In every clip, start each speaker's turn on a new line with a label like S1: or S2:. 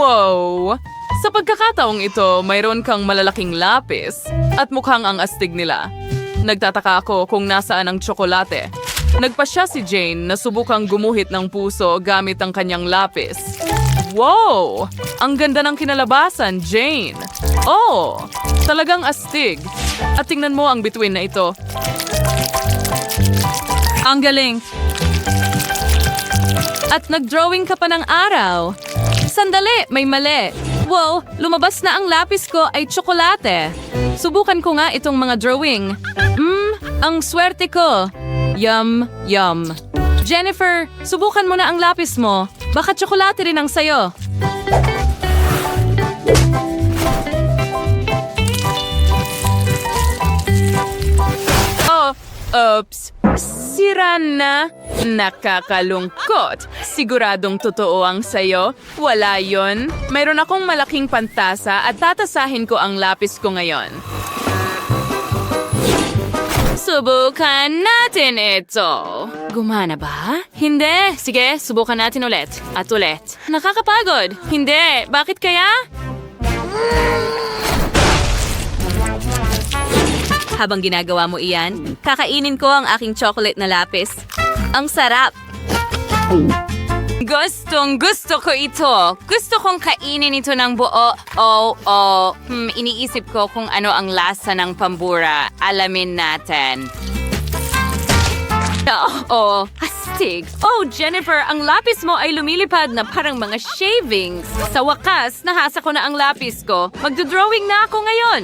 S1: Wow! Sa pagkakataong ito, mayroon kang malalaking lapis at mukhang ang astig nila. Nagtataka ako kung nasaan ang tsokolate. Nagpasya si Jane na subukang gumuhit ng puso gamit ang kanyang lapis. Wow! Ang ganda ng kinalabasan, Jane! Oh! Talagang astig. At tingnan mo ang bituin na ito. Ang galing! At nag-drawing ka pa ng araw. Sandali, may mali. Wow, lumabas na ang lapis ko ay tsokolate. Subukan ko nga itong mga drawing. Ang swerte ko. Yum, yum. Jennifer, subukan mo na ang lapis mo. Baka tsokolate rin ang sayo. Oh, oops. Sira na. Nakakalungkot. Siguradong totoo ang sayo. Wala yon. Mayroon akong malaking pantasa at tatasahin ko ang lapis ko ngayon. Subukan natin ito. Gumana ba? Hindi. Sige, subukan natin ulit. At ulit. Nakakapagod. Hindi. Bakit kaya? Habang ginagawa mo iyan, kakainin ko ang aking chocolate na lapis. Ang sarap! Gusto ko ito. Gusto kong kainin ito ng buo. Iniisip ko kung ano ang lasa ng pambura. Alamin natin. Astig. Oh, Jennifer, ang lapis mo ay lumilipad na parang mga shavings. Sa wakas, nahasa ko na ang lapis ko. Magdodrawing na ako ngayon.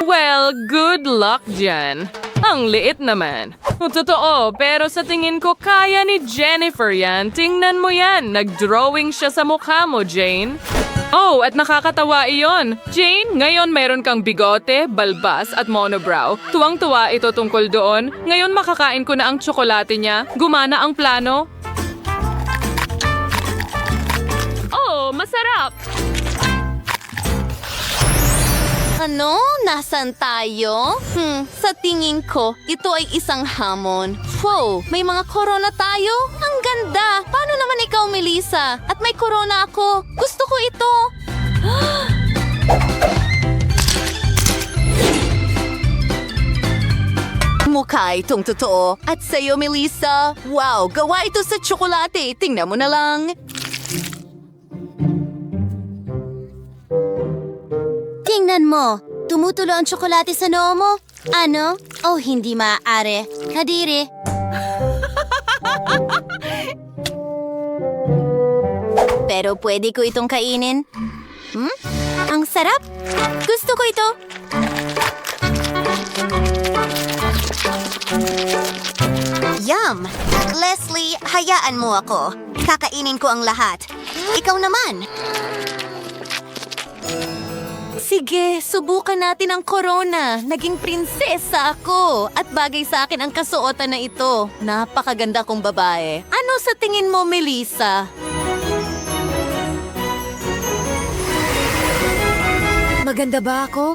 S1: Well, good luck dyan. Ang liit naman. Totoo, pero sa tingin ko kaya ni Jennifer yan. Tingnan mo yan. Nag-drawing siya sa mukha mo, Jane. Oh, at nakakatawa iyon. Jane, ngayon mayroon kang bigote, balbas at monobrow. Tuwang-tuwa ito tungkol doon. Ngayon makakain ko na ang tsokolate niya. Gumana ang plano. Oh, masarap!
S2: Ano? Nasaan tayo? Sa tingin ko, ito ay isang hamon. Wow, may mga corona tayo? Ang ganda! Paano naman ikaw, Melissa? At may corona ako. Gusto ko ito. Mukha itong totoo. At sa'yo, Melissa, wow, gawa ito sa tsokolate. Tingnan mo na lang. Tingnan mo, tumutulo ang tsokolate sa noo mo. Ano? Oh, hindi maaari. Kadiri. Pero pwede ko itong kainin. Ang sarap. Gusto ko ito. Yum! Leslie, hayaan mo ako. Kakainin ko ang lahat. Ikaw naman. Sige, subukan natin ang corona. Naging prinsesa ako. At bagay sa akin ang kasuotan na ito. Napakaganda kong babae. Ano sa tingin mo, Melissa? Maganda ba ako?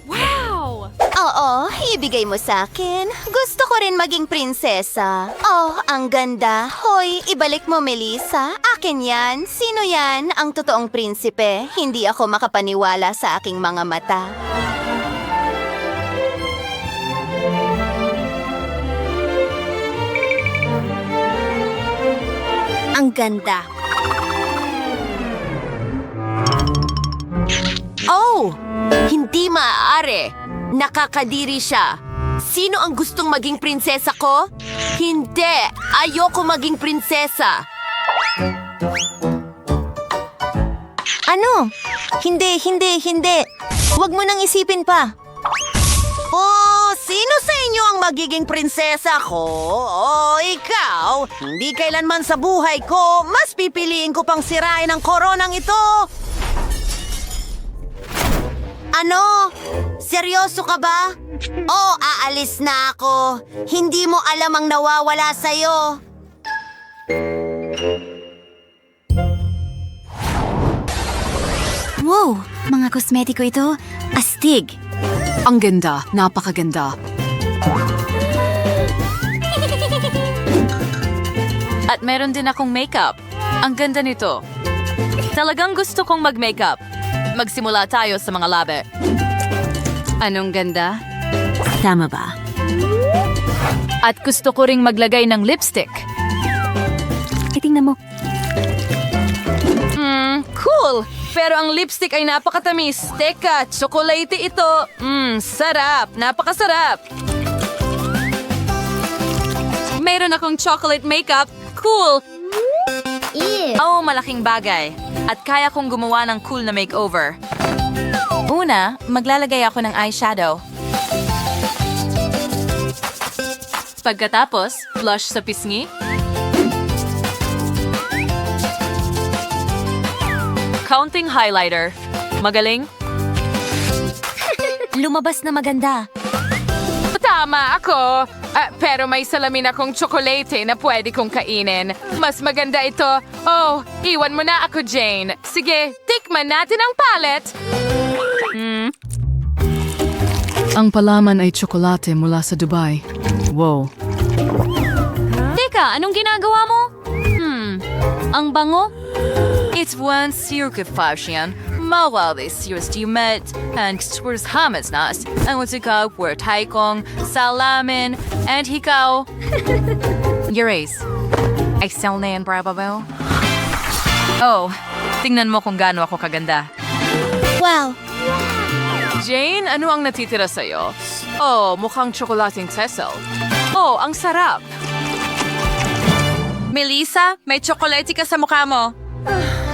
S1: Wow!
S2: Oo, ibigay mo sa akin. Gusto ko rin maging prinsesa. Oh, ang ganda. Hoy, ibalik mo, Melissa. Akin yan. Sino yan? Ang totoong prinsipe. Hindi ako makapaniwala sa aking mga mata. Ang ganda. Oh! Hindi maaari. Nakakadiri siya. Sino ang gustong maging prinsesa ko? Hindi! Ayoko maging prinsesa! Ano? Hindi. Huwag mo nang isipin pa. Oh, sino sa inyo ang magiging prinsesa ko? Oh, ikaw? Hindi kailanman sa buhay ko, mas pipiliin ko pang sirain ang koronang ito. Ano? Seryoso ka ba? Oh, aalis na ako. Hindi mo alam ang nawawala sa'yo.
S3: Wow! Mga kosmetiko ito. Astig!
S4: Ang ganda. Napakaganda.
S1: At meron din akong makeup. Ang ganda nito. Talagang gusto kong mag-makeup. Magsimula tayo sa mga labi. Anong ganda?
S3: Tama ba?
S1: At gusto ko ring maglagay ng lipstick.
S3: Tingnan mo.
S1: Cool! Pero ang lipstick ay napakatamis. Teka, tsokolate ito. Sarap. Napakasarap. Mayroon akong chocolate makeup. Cool! Oh, malaking bagay. At kaya kong gumawa ng cool na makeover. Una, maglalagay ako ng eyeshadow. Pagkatapos, blush sa pisngi. Counting highlighter. Magaling?
S3: Lumabas na maganda.
S1: Tama ako. Pero may salamin akong tsokolate na pwede kong kainin. Mas maganda ito. Oh, iwan mo na ako, Jane. Sige, tikman natin ang palette. Ang palaman ay tsokolate mula sa Dubai. Wow. Teka, anong ginagawa mo? Ang bango? It's one circumfashion. Mawali serious met and tours hamas nas. Ang ikaw for taikong salamin and hikaw. Yuris. Ay sell na yan, bravo. Oh, tingnan mo kung gaano ako kaganda.
S3: Wow!
S1: Jane, ano ang natitira sa'yo? Oh, mukhang tsokolating Cecil. Oh, ang sarap. Melissa, may tsokolate ka sa mukha mo.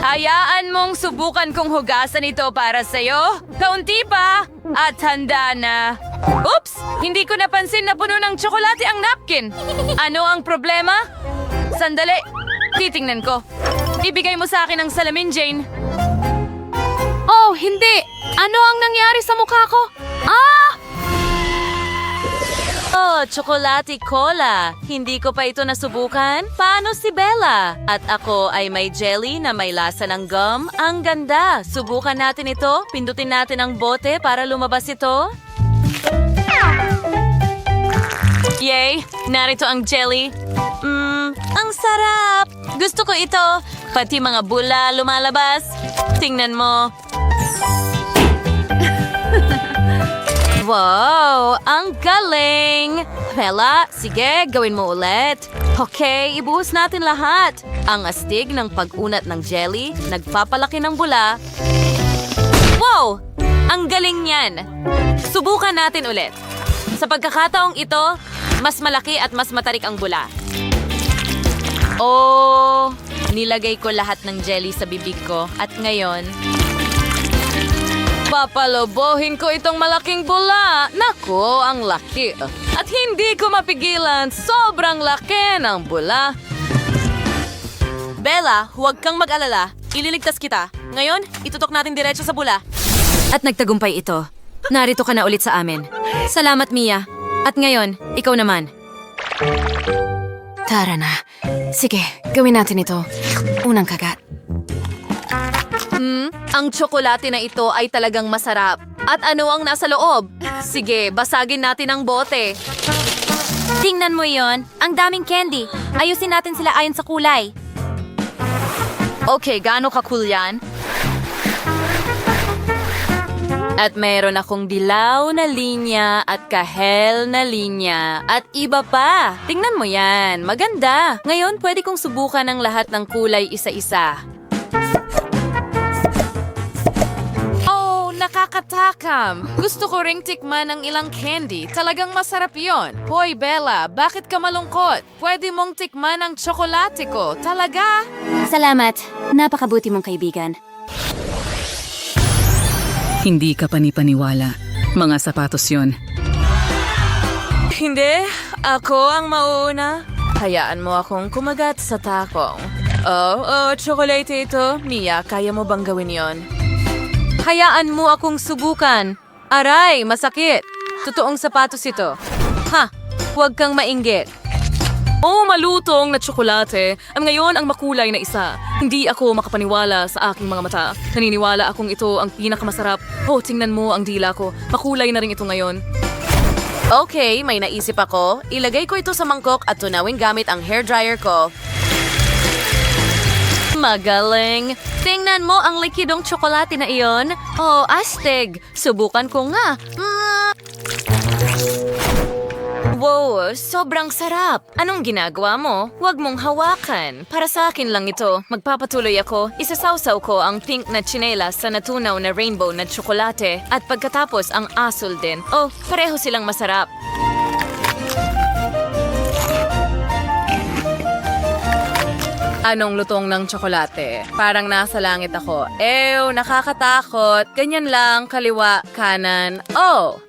S1: Hayaan mong subukan kong hugasan ito para sa'yo. Kaunti pa. At handa na. Oops! Hindi ko napansin na puno ng tsokolate ang napkin. Ano ang problema? Sandali. Titingnan ko. Ibigay mo sa akin ang salamin, Jane. Oh, hindi! Ano ang nangyari sa mukha ko? Oh, chocolate cola. Hindi ko pa ito nasubukan. Paano si Bella? At ako ay may jelly na may lasa ng gum. Ang ganda. Subukan natin ito. Pindutin natin ang bote para lumabas ito. Yay! Narito ang jelly. Ang sarap! Gusto ko ito. Pati mga bula lumalabas. Tingnan mo. Wow! Ang galing! Bella, sige, gawin mo ulit. Okay, ibuhos natin lahat. Ang astig ng pag-unat ng jelly, nagpapalaki ng bula. Wow! Ang galing niyan! Subukan natin ulit. Sa pagkakataong ito, mas malaki at mas matarik ang bula. Oh, nilagay ko lahat ng jelly sa bibig ko at ngayon, papalobohin ko itong malaking bula. Nako, ang laki. At hindi ko mapigilan. Sobrang laki ng bula. Bella, huwag kang mag-alala. Ililigtas kita. Ngayon, itutok natin diretso sa bula.
S4: At nagtagumpay ito. Narito ka na ulit sa amin. Salamat, Mia. At ngayon, ikaw naman. Tara na. Sige, gawin natin ito. Unang kagat.
S1: Ang tsokolate na ito ay talagang masarap. At ano ang nasa loob? Sige, basagin natin ang bote.
S3: Tingnan mo yon. Ang daming candy. Ayusin natin sila ayon sa kulay.
S1: Okay, gaano ka-cool yan? At mayroon akong dilaw na linya at kahel na linya at iba pa. Tingnan mo yan, maganda. Ngayon, pwede kong subukan ang lahat ng kulay isa-isa. Oh, nakakatakam. Gusto ko ring tikman ang ilang candy. Talagang masarap yon. Hoy, Bella, bakit ka malungkot? Pwede mong tikman ang tsokolate ko. Talaga?
S3: Salamat. Napakabuti mong kaibigan.
S5: Hindi ka panipaniwala. Mga sapatos yon.
S1: Hindi. Ako ang mauuna. Hayaan mo akong kumagat sa takong. Tsokolate ito. Mia, kaya mo bang gawin yon? Hayaan mo akong subukan. Aray, masakit. Totoong sapatos ito. Ha, huwag kang mainggit. Oh, malutong na tsokolate. Ang ngayon ang makulay na isa. Hindi ako makapaniwala sa aking mga mata. Naniniwala akong ito ang pinakamasarap. Oh, tingnan mo ang dila ko. Makulay na rin ito ngayon. Okay, may naisip ako. Ilagay ko ito sa mangkok at tunawin gamit ang hairdryer ko.
S3: Magaling! Tingnan mo ang likidong tsokolate na iyon. Oh, astig! Subukan ko nga. Wow, sobrang sarap. Anong ginagawa mo? Huwag mong hawakan. Para sa akin lang ito. Magpapatuloy ako. Isasawsaw ko ang pink na tsinelas sa natunaw na rainbow na tsokolate at pagkatapos ang asul din. Oh, pareho silang masarap.
S1: Anong lutong ng tsokolate? Parang nasa langit ako. Ew, nakakatakot. Ganyan lang, kaliwa, kanan. Oh!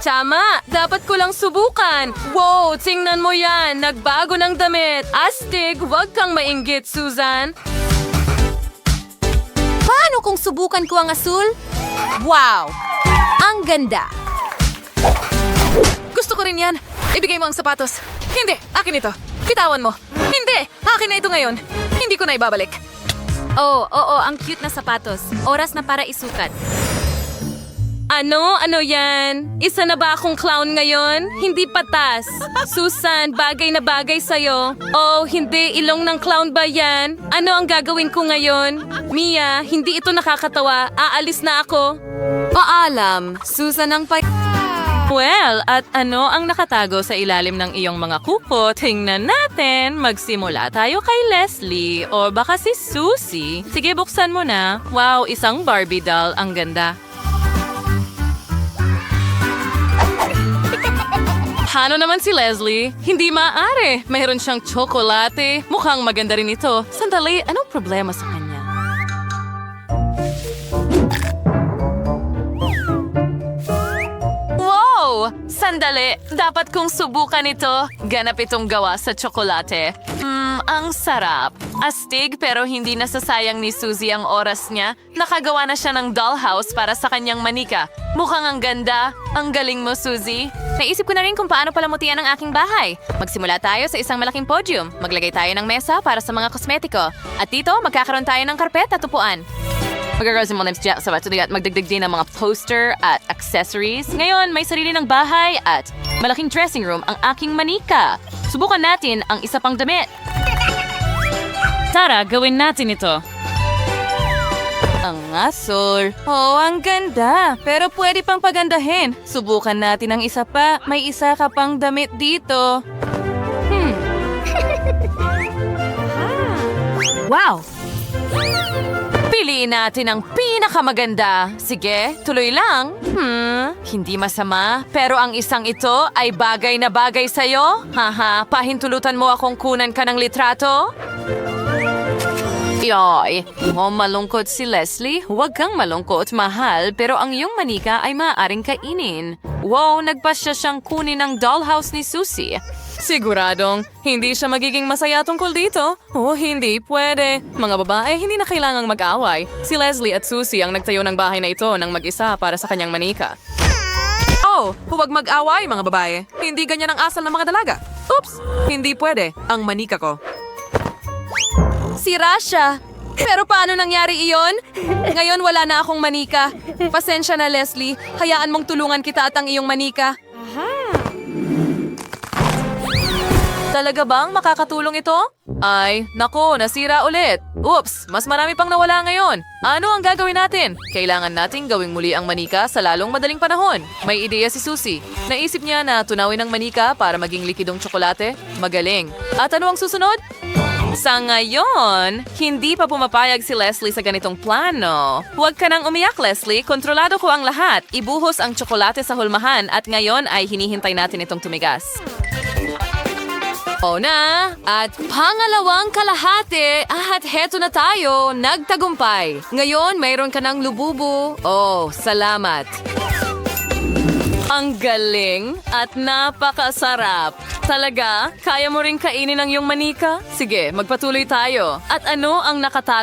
S1: Tama! Dapat ko lang subukan! Wow! Tingnan mo yan! Nagbago ng damit! Astig! Huwag kang mainggit, Susan!
S3: Paano kung subukan ko ang asul? Wow! Ang ganda!
S1: Gusto ko rin yan! Ibigay mo ang sapatos! Hindi! Akin ito! Bitawan mo! Hindi! Akin na ito ngayon! Hindi ko na ibabalik!
S3: Oo, ang cute na sapatos. Oras na para isukat.
S1: Ano? Ano yan? Isa na ba akong clown ngayon? Hindi patas. Susan, bagay na bagay sa'yo. Oh, hindi. Ilong ng clown ba yan? Ano ang gagawin ko ngayon? Mia, hindi ito nakakatawa. Aalis na ako.
S4: Paalam, Susan ang
S1: Well, at ano ang nakatago sa ilalim ng iyong mga kuko? Tingnan natin. Magsimula tayo kay Leslie o baka si Susie. Sige, buksan mo na. Wow, isang Barbie doll. Ang ganda. Paano naman si Leslie? Hindi maaari. Mayroon siyang tsokolate. Mukhang maganda rin ito. Sandali, anong problema sa kanya? Wow! Sandali, dapat kong subukan ito. Ganap itong gawa sa tsokolate. Ang sarap. Astig pero hindi nasasayang ni Susie ang oras niya. Nakagawa na siya ng dollhouse para sa kanyang manika. Mukhang ang ganda. Ang galing mo, Susie.
S3: Naisip ko na rin kung paano palamutian ang aking bahay. Magsimula tayo sa isang malaking podium. Maglagay tayo ng mesa para sa mga kosmetiko. At dito, magkakaroon tayo ng karpet at upuan.
S1: Magagasin mo na sa battery at magdagdag din ng mga poster at accessories. Ngayon, may sarili ng bahay at malaking dressing room ang aking manika. Subukan natin ang isa pang damit. Tara, gawin natin ito. Ang asul. Oh, ang ganda. Pero pwede pang pagandahin. Subukan natin ang isa pa. May isa ka pang damit dito.
S4: Wow!
S1: Piliin natin ang pinakamaganda. Sige, tuloy lang. Hindi masama. Pero ang isang ito ay bagay na bagay sa'yo. Haha, pahintulutan mo akong kunan ka ng litrato? Yoy, malungkot si Leslie. Huwag kang malungkot, mahal. Pero ang iyong manika ay maaaring kainin. Wow, nagpasya siyang kunin ang dollhouse ni Susie. Siguradong, hindi siya magiging masaya tungkol dito. Oh, hindi pwede. Mga babae, hindi na kailangang mag-away. Si Leslie at Susie ang nagtayo ng bahay na ito ng mag-isa para sa kanyang manika. Oh, huwag mag-away, mga babae. Hindi ganyan ang asal ng mga dalaga. Oops, hindi pwede. Ang manika ko.
S3: Sira siya. Pero paano nangyari iyon? Ngayon wala na akong manika. Pasensya na, Leslie. Hayaan mong tulungan kita at ang iyong manika.
S1: Talaga bang makakatulong ito? Ay, nako, nasira ulit. Oops, mas marami pang nawala ngayon. Ano ang gagawin natin? Kailangan nating gawing muli ang manika sa lalong madaling panahon. May ideya si Susie. Naisip niya na tunawin ang manika para maging likidong tsokolate. Magaling. At ano ang susunod? Sa ngayon, hindi pa pumapayag si Leslie sa ganitong plano. Huwag ka nang umiyak, Leslie. Kontrolado ko ang lahat. Ibuhos ang tsokolate sa hulmahan at ngayon ay hinihintay natin itong tumigas. Oo na! At pangalawang kalahati at heto na tayo, nagtagumpay. Ngayon, mayroon ka ng lububu. Oh, salamat. Ang galing at napakasarap. Talaga? Kaya mo rin kainin ang iyong manika? Sige, magpatuloy tayo. At ano ang nakatago?